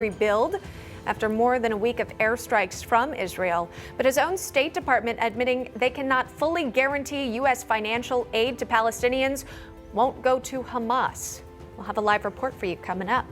rebuild after more than a week of airstrikes from Israel, but his own State Department admitting they cannot fully guarantee U.S. financial aid to Palestinians won't go to Hamas. We'll have a live report for you coming up.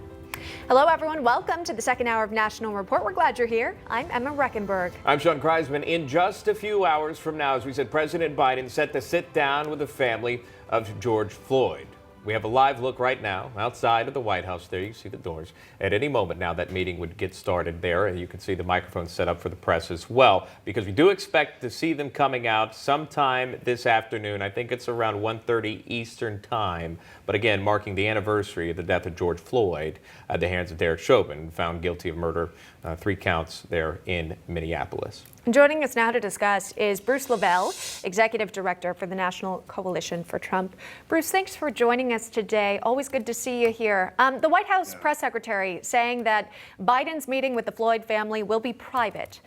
Hello, everyone. Welcome to the second hour of National Report. We're glad you're here. I'm Emma Reckenberg. I'm Sean Kreisman. In just a few hours from now, as we said, President Biden set to sit down with the family of George Floyd. We have a live look right now outside of the White House. There you see the doors. At any moment now, that meeting would get started there, and you can see the microphones set up for the press as well, because we do expect to see them coming out sometime this afternoon. I think it's around 1:30 Eastern time. But again, marking the anniversary of the death of George Floyd at the hands of Derek Chauvin, found guilty of murder, 3 counts there in Minneapolis. Joining us now to discuss is Bruce LeVell, Executive Director for the National Coalition for Trump. Bruce, thanks for joining us today. Always good to see you here. The White House press secretary saying that Biden's meeting with the Floyd family will be private.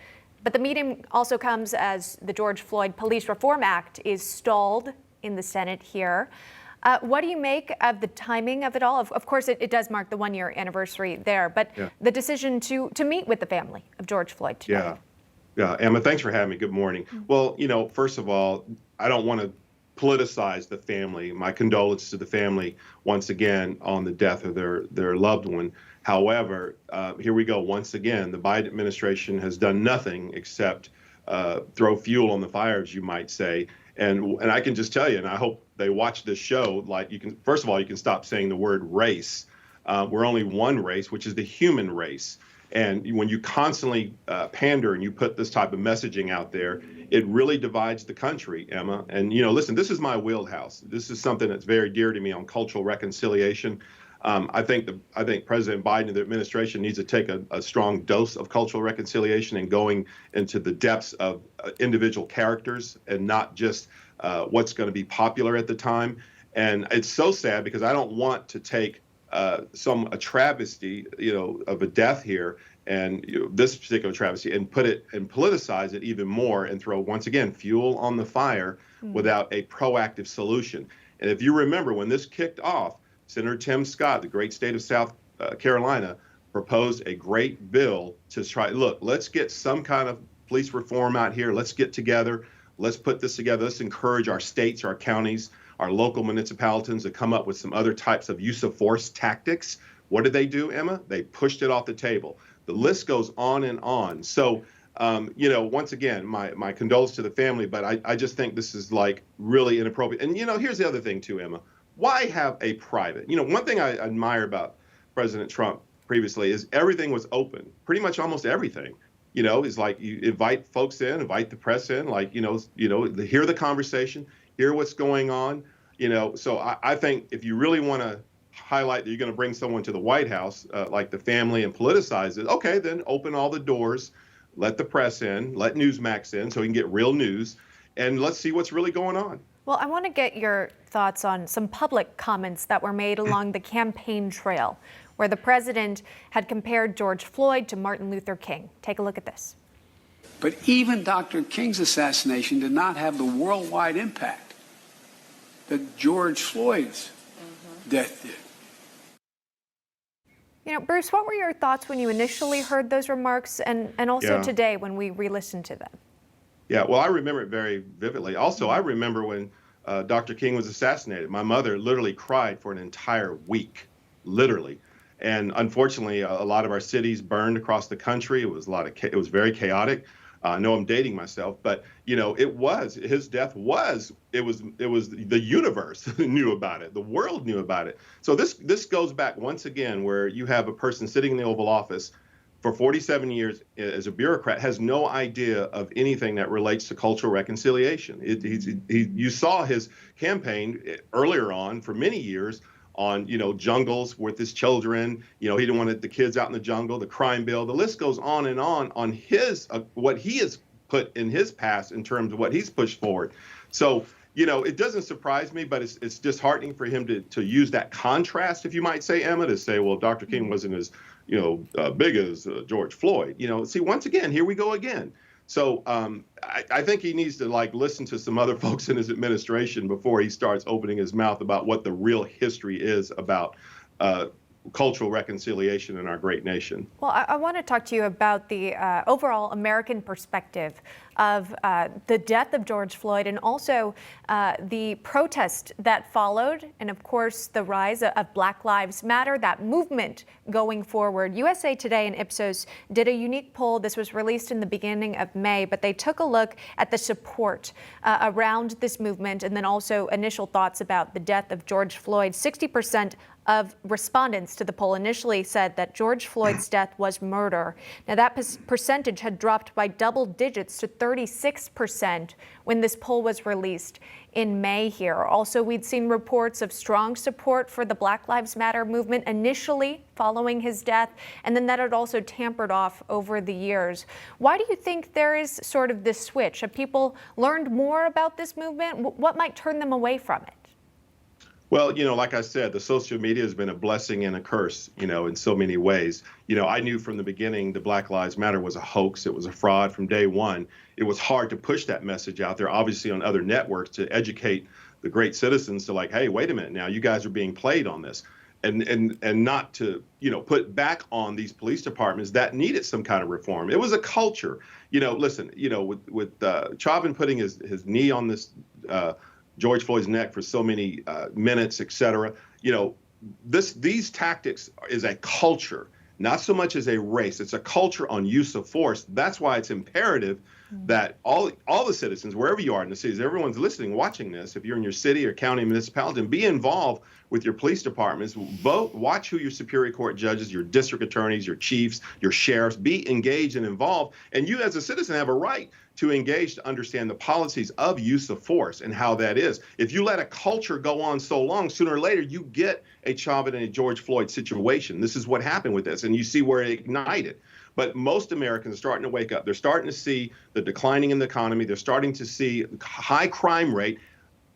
But the meeting also comes as the George Floyd Police Reform Act is stalled in the Senate here. What do you make of the timing of it all? Of course, it does mark the 1-year anniversary there, but the decision to meet with the family of George Floyd today. Yeah, Emma, thanks for having me. Good morning. Well, first of all, I don't want to politicize the family. My condolences to the family once again on the death of their loved one. However, here we go once again. The Biden administration has done nothing except throw fuel on the fire, as you might say. And I can just tell you, and I hope they watch this show. Like, first of all, you can stop saying the word race. We're only one race, which is the human race. And when you constantly pander and you put this type of messaging out there, it really divides the country, Emma. And, listen, this is my wheelhouse. This is something that's very dear to me on cultural reconciliation. I think President Biden and the administration needs to take a strong dose of cultural reconciliation and going into the depths of individual characters and not just what's going to be popular at the time. And it's so sad because I don't want to take a travesty, of a death here, and this particular travesty, and put it and politicize it even more, and throw once again fuel on the fire without a proactive solution. And if you remember when this kicked off, Senator Tim Scott, the great state of South Carolina, proposed a great bill to try. Look, let's get some kind of police reform out here. Let's get together. Let's put this together. Let's encourage our states, our counties, our local municipalities to come up with some other types of use of force tactics. What did they do, Emma? They pushed it off the table. The list goes on and on. So, once again, my condolences to the family, but I just think this is like really inappropriate. And, here's the other thing too, Emma. Why have a private? One thing I admire about President Trump previously is everything was open. Pretty much almost everything, is like you invite folks in, invite the press in, like, hear the conversation, hear what's going on, So I think if you really want to highlight that you're going to bring someone to the White House, like the family, and politicize it, okay, then open all the doors, let the press in, let Newsmax in so we can get real news, and let's see what's really going on. Well, I want to get your thoughts on some public comments that were made along the campaign trail, where the president had compared George Floyd to Martin Luther King. Take a look at this. But even Dr. King's assassination did not have the worldwide impact that George Floyd's death did. Bruce, what were your thoughts when you initially heard those remarks and also today when we re-listened to them? Yeah, well, I remember it very vividly. Also, I remember when Dr. King was assassinated. My mother literally cried for an entire week, literally. And unfortunately, a lot of our cities burned across the country. It was very chaotic. I know I'm dating myself, but his death was the universe knew about it. The world knew about it. So this goes back once again where you have a person sitting in the Oval Office for 47 years as a bureaucrat, has no idea of anything that relates to cultural reconciliation. You saw his campaign earlier on for many years on, jungles with his children. He didn't want the kids out in the jungle, the crime bill. The list goes on his, what he has put in his past in terms of what he's pushed forward. So, it doesn't surprise me, but it's disheartening for him to use that contrast, if you might say, Emma, to say, well, Dr. King wasn't as, big as George Floyd. See, once again, here we go again. So I think he needs to listen to some other folks in his administration before he starts opening his mouth about what the real history is about cultural reconciliation in our great nation. Well, I want to talk to you about the overall American perspective of the death of George Floyd and also the protest that followed, and of course the rise of Black Lives Matter, that movement going forward. USA Today and Ipsos did a unique poll. This was released in the beginning of May, but they took a look at the support around this movement and then also initial thoughts about the death of George Floyd. 60% of respondents to the poll initially said that George Floyd's death was murder. Now, that percentage had dropped by double digits to 36% when this poll was released in May here. Also, we'd seen reports of strong support for the Black Lives Matter movement initially following his death, and then that had also tampered off over the years. Why do you think there is sort of this switch? Have people learned more about this movement? What might turn them away from it? Well, like I said, the social media has been a blessing and a curse, in so many ways. I knew from the beginning the Black Lives Matter was a hoax. It was a fraud from day one. It was hard to push that message out there, obviously on other networks, to educate the great citizens to hey, wait a minute now, you guys are being played on this. And not to, put back on these police departments that needed some kind of reform. It was a culture. Listen, with Chauvin putting his knee on this George Floyd's neck for so many minutes, et cetera. These tactics is a culture, not so much as a race. It's a culture on use of force. That's why it's imperative that all the citizens, wherever you are in the cities, everyone's listening, watching this, if you're in your city or county municipality, and be involved with your police departments. Vote, watch who your Superior Court judges, your district attorneys, your chiefs, your sheriffs, be engaged and involved. And you as a citizen have a right to engage, to understand the policies of use of force and how that is. If you let a culture go on so long, sooner or later, you get a Chauvin and a George Floyd situation. This is what happened with this, and you see where it ignited. But most Americans are starting to wake up. They're starting to see the declining in the economy. They're starting to see high crime rate.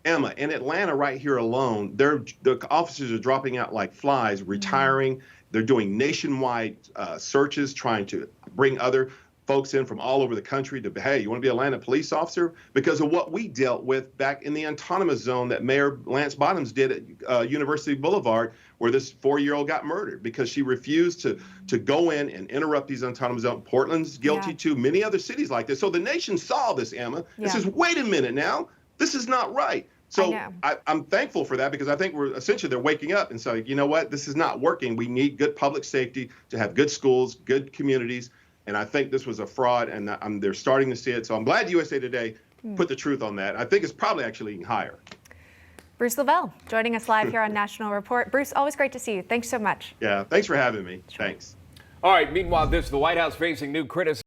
Emma, in Atlanta right here alone, the officers are dropping out like flies, retiring. They're doing nationwide searches, trying to bring other folks in from all over the country to, hey, you want to be a Atlanta police officer? Because of what we dealt with back in the autonomous zone that Mayor Lance Bottoms did at University Boulevard, where this 4-year-old got murdered because she refused to go in and interrupt these autonomous zones. Portland's guilty too, many other cities like this. So the nation saw this, Emma, and says, wait a minute now, this is not right. So I'm thankful for that, because I think they're waking up and saying, you know what, this is not working. We need good public safety to have good schools, good communities. And I think this was a fraud, and they're starting to see it. So I'm glad USA Today put the truth on that. I think it's probably actually even higher. Bruce LeVell joining us live here on National Report. Bruce, always great to see you. Thanks so much. Yeah, thanks for having me. Thanks. All right, meanwhile, the White House facing new criticism.